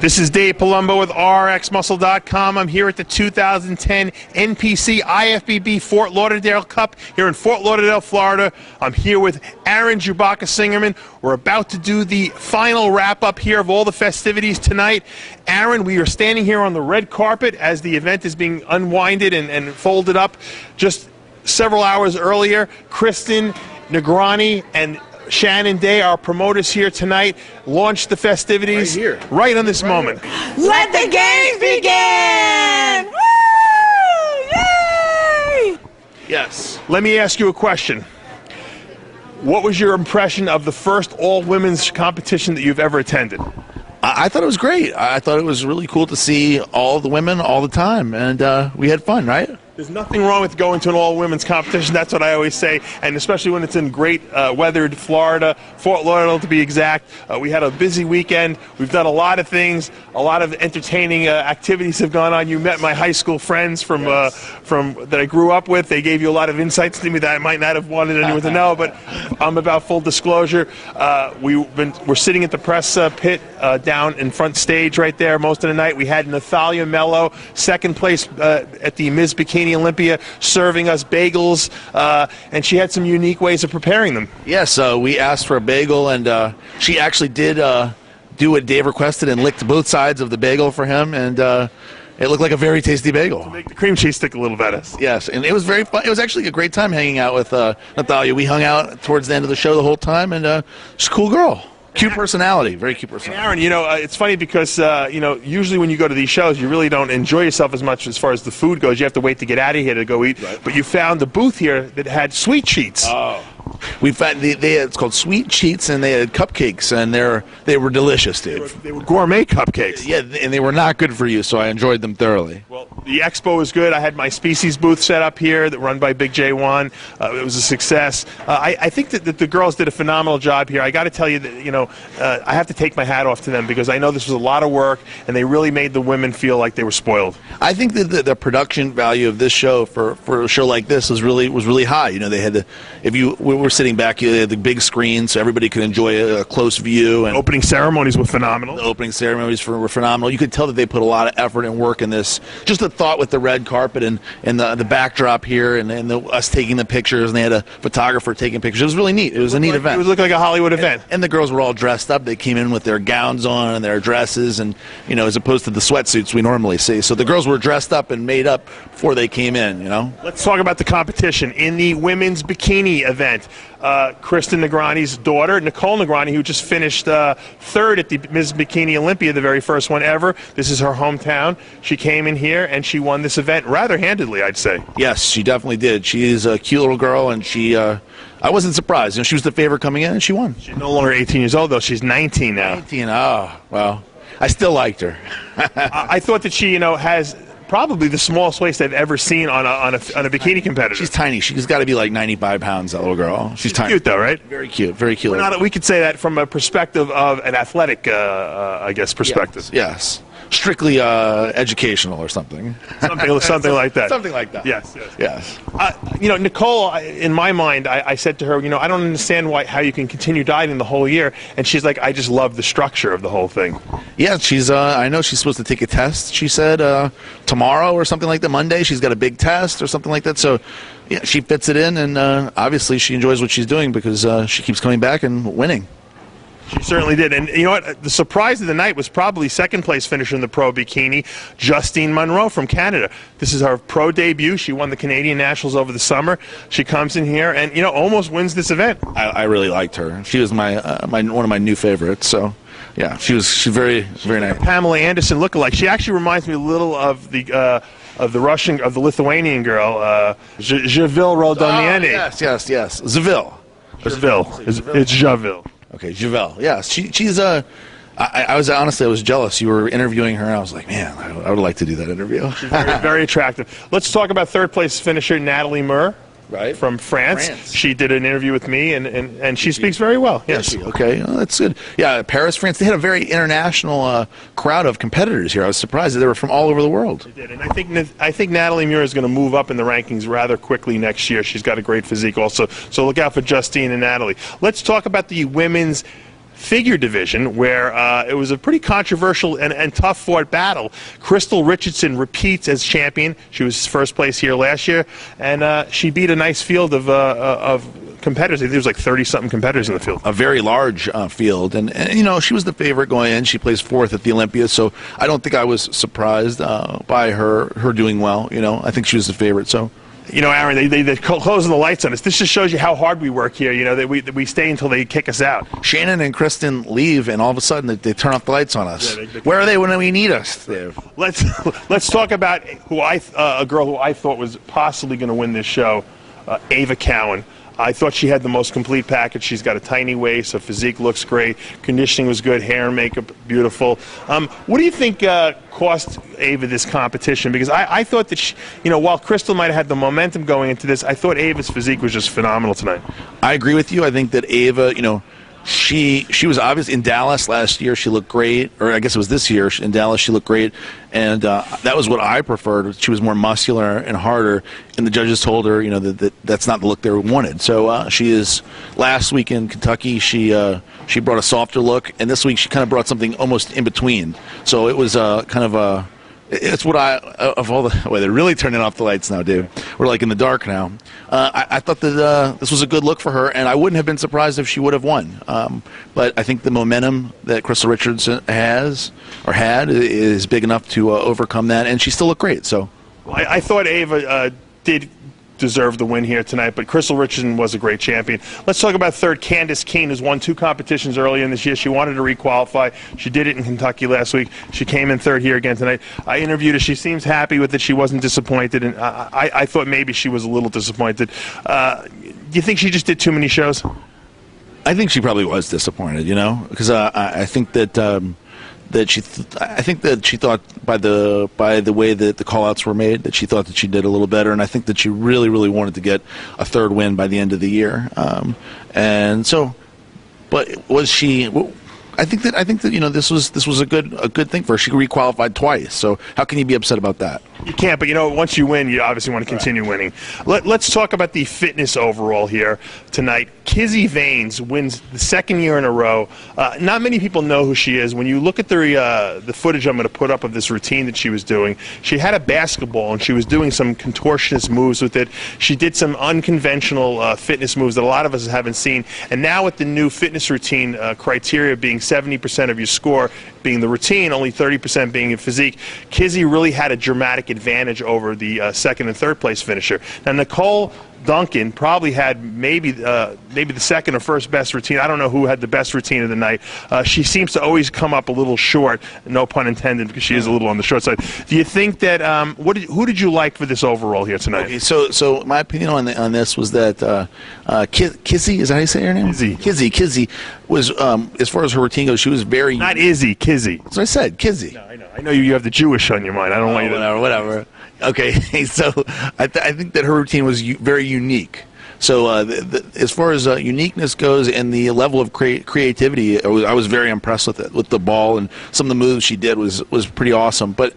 This is Dave Palumbo with RxMuscle.com. I'm here at the 2010 NPC IFBB Fort Lauderdale Cup here in Fort Lauderdale, Florida. I'm here with Aaron Singerman. We're about to do the final wrap-up here of all the festivities tonight. Aaron, we are standing here on the red carpet as the event is being unwinded and folded up. Just several hours earlier, Kristen Negrani and Shannon Day, our promoters here tonight, launched the festivities right on this moment. Let the games begin! Woo! Yay! Yes. Let me ask you a question. What was your impression of the first all-women's competition that you've ever attended? I thought it was great. I thought it was really cool to see all the women all the time, and we had fun, right? There's nothing wrong with going to an all-women's competition. That's what I always say, and especially when it's in great weathered Florida, Fort Lauderdale to be exact. We had a busy weekend. We've done a lot of things. A lot of entertaining activities have gone on. You met my high school friends from that I grew up with. They gave you a lot of insights to me that I might not have wanted anyone to know, but I'm about full disclosure. We're sitting at the press pit down in front stage right there most of the night. We had Nathalia Mello, second place at the Ms. Bikini Olympia, serving us bagels, and she had some unique ways of preparing them. Yes, we asked for a bagel, and she actually did do what Dave requested and licked both sides of the bagel for him, and it looked like a very tasty bagel. To make the cream cheese stick a little better. Yes, and it was very fun. It was actually a great time hanging out with Nathalia. We hung out towards the end of the show the whole time, and she's a cool girl. Cute personality, very cute personality. And Aaron, it's funny because, usually when you go to these shows, you really don't enjoy yourself as much as far as the food goes. You have to wait to get out of here to go eat. Right. But you found a booth here that had sweet treats. Oh. We found it's called Sweet Cheats, and they had cupcakes, and they were delicious, dude. They were gourmet cupcakes. Yeah, and they were not good for you, so I enjoyed them thoroughly. Well, the expo was good. I had my Species booth set up here, run by Big J1. It was a success. I think that the girls did a phenomenal job here. I got to tell you that I have to take my hat off to them because I know this was a lot of work, and they really made the women feel like they were spoiled. I think that the production value of this show for a show like this was really high. You know, they had we were sitting back, they had the big screen so everybody could enjoy a close view. And opening ceremonies were phenomenal. The opening ceremonies were phenomenal. You could tell that they put a lot of effort and work in this. Just the thought with the red carpet and the backdrop here and us taking the pictures, and they had a photographer taking pictures. It was really neat. It was a neat event. It looked like a Hollywood event. And the girls were all dressed up. They came in with their gowns on and their dresses, and as opposed to the sweatsuits we normally see. So the girls were dressed up and made up before they came in. Let's talk about the competition in the women's bikini event. Kristen Negrani's daughter, Nicole Negrani, who just finished third at the Ms. Bikini Olympia, the very first one ever. This is her hometown. She came in here and she won this event rather handedly, I'd say. Yes, she definitely did. She is a cute little girl, and I wasn't surprised. She was the favorite coming in, and she won. She's no longer 18 years old, though. She's 19 now. 19, oh, well, I still liked her. I thought that she, has probably the smallest waist I've ever seen on a bikini competitor. She's tiny. She's got to be like 95 pounds, that little girl. She's tiny. Cute, though, right? Very cute, very cute. We could say that from a perspective of an athletic, perspective. Yes. Strictly educational or something. Something like that. Something like that. Yes. Nicole, in my mind, I said to her, I don't understand how you can continue dieting the whole year. And she's like, I just love the structure of the whole thing. Yeah, I know she's supposed to take a test, she said, tomorrow or something like that. Monday, she's got a big test or something like that. So, yeah, she fits it in, and obviously she enjoys what she's doing because she keeps coming back and winning. She certainly did. And you know what? The surprise of the night was probably second place finisher in the pro bikini, Justine Monroe from Canada. This is her pro debut. She won the Canadian Nationals over the summer. She comes in here and, almost wins this event. I really liked her. She was one of my new favorites. So, yeah, she's very, very nice. Pamela Anderson lookalike. She actually reminds me a little of the Lithuanian girl, Javil Rodoniene. Yes. Zavil. It's Javil. Okay, Javelle. Yeah, she's I was jealous. You were interviewing her, and I was like, man, I would like to do that interview. She's very, very attractive. Let's talk about third place finisher Natalie Mur. Right. From France. She did an interview with me, and she speaks very well. Yes. Okay, well, that's good. Yeah, Paris, France. They had a very international crowd of competitors here. I was surprised that they were from all over the world. They did, and I think Natalie Muir is going to move up in the rankings rather quickly next year. She's got a great physique also. So look out for Justine and Natalie. Let's talk about the women's figure division, where it was a pretty controversial and tough-fought battle. Crystal Richardson repeats as champion. She was first place here last year, and she beat a nice field of competitors. I think there was like 30-something competitors in the field. A very large field, and you know, she was the favorite going in. She placed fourth at the Olympia, so I don't think I was surprised by her doing well. You know, I think she was the favorite. So. You know, Aaron, they're closing the lights on us. This just shows you how hard we work here, you know, that we stay until they kick us out. Shannon and Kristen leave, and all of a sudden they turn off the lights on us. Yeah, where are they when we need us? Let's talk about a girl who I thought was possibly going to win this show, Ava Cowan. I thought she had the most complete package. She's got a tiny waist, her physique looks great, conditioning was good, hair and makeup beautiful. What do you think cost Ava this competition? Because I thought that she, you know, while Crystal might have had the momentum going into this, I thought Ava's physique was just phenomenal tonight. I agree with you. I think that Ava, you know, she was obviously in Dallas last year. She looked great, or I guess it was this year in Dallas. She looked great, and that was what I preferred. She was more muscular and harder, and the judges told her, you know, that's not the look they wanted. So she is. Last week in Kentucky, she brought a softer look, and this week she kind of brought something almost in between. So it was kind of a. It's what of all the. Wait, they're really turning off the lights now, Dave. We're like in the dark now. I thought that this was a good look for her, and I wouldn't have been surprised if she would have won. But I think the momentum that Crystal Richardson has or had is big enough to overcome that, and she still looked great. So, I thought Ava did deserve the win here tonight, but Crystal Richardson was a great champion. Let's talk about third, Candace Keene, who's won 2 competitions earlier in this year. She wanted to requalify. She did it in Kentucky last week. She came in third here again tonight. I interviewed her. She seems happy with it. She wasn't disappointed, and I thought maybe she was a little disappointed. Do you think she just did too many shows? I think she probably was disappointed, you know, because I think that I think that she thought by the way that the call-outs were made that she thought that she did a little better, and I think that she really wanted to get a third win by the end of the year. And so, but was she? I think that you know this was a good thing for her. She requalified twice, so how can you be upset about that? You can't, but you know, once you win, you obviously want to continue winning. Let's talk about the fitness overall here tonight. Kizzy Vanes wins the second year in a row. Not many people know who she is. When you look at the footage I'm going to put up of this routine that she was doing, she had a basketball and she was doing some contortionist moves with it. She did some unconventional fitness moves that a lot of us haven't seen. And now with the new fitness routine criteria being 70% of your score being the routine, only 30% being in physique, Kizzy really had a dramatic advantage over the second and third place finisher. Now, Nicole Duncan probably had maybe the second or first best routine. I don't know who had the best routine of the night. She seems to always come up a little short, no pun intended, because she is a little on the short side. Do you think that who did you like for this overall here tonight? Okay, so my opinion on this was that Kizzy, is that how you say her name? Kizzy was as far as her routine goes, she was very not Izzy, Kizzy. That's what I said, Kizzy. No, I know you have the Jewish on your mind. I don't want you to whatever. Okay, so I think that her routine was very unique. So as far as uniqueness goes and the level of creativity, I was very impressed with it. With the ball and some of the moves she did was pretty awesome. But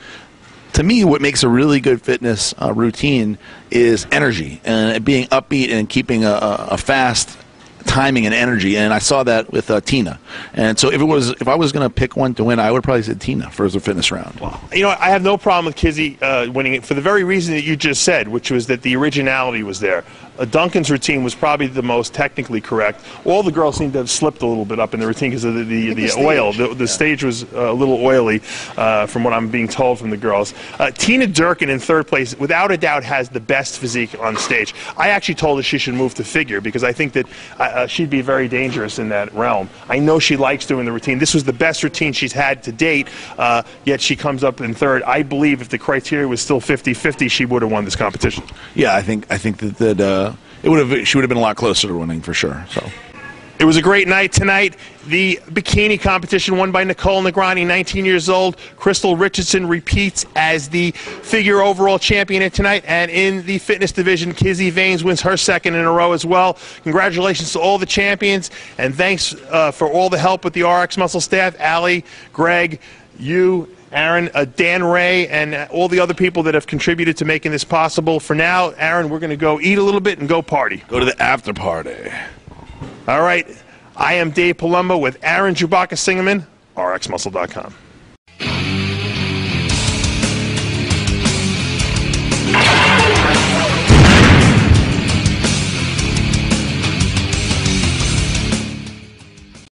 to me, what makes a really good fitness routine is energy and being upbeat and keeping a fast timing and energy, and I saw that with Tina. And so if I was going to pick one to win, I would probably say Tina for the fitness round. Well, you know, I have no problem with Kizzy winning it for the very reason that you just said, which was that the originality was there. Duncan's routine was probably the most technically correct. All the girls seemed to have slipped a little bit up in the routine because of the oil. The stage was a little oily, from what I'm being told from the girls. Tina Durkin in third place, without a doubt, has the best physique on stage. I actually told her she should move to figure because I think that she'd be very dangerous in that realm. I know she likes doing the routine. This was the best routine she's had to date, yet she comes up in third. I believe if the criteria was still 50-50, she would have won this competition. Yeah, I think that she would have been a lot closer to winning for sure. So. It was a great night tonight. The bikini competition won by Nicole Negrani, 19 years old. Crystal Richardson repeats as the figure overall champion tonight. And in the fitness division, Kizzy Vanes wins her second in a row as well. Congratulations to all the champions. And thanks for all the help with the RX Muscle staff, Allie, Greg, you, Aaron, Dan Ray, and all the other people that have contributed to making this possible. For now, Aaron, we're going to go eat a little bit and go party. Go to the after party. All right. I am Dave Palumbo with Aaron Chewbacca Singerman, rxmuscle.com.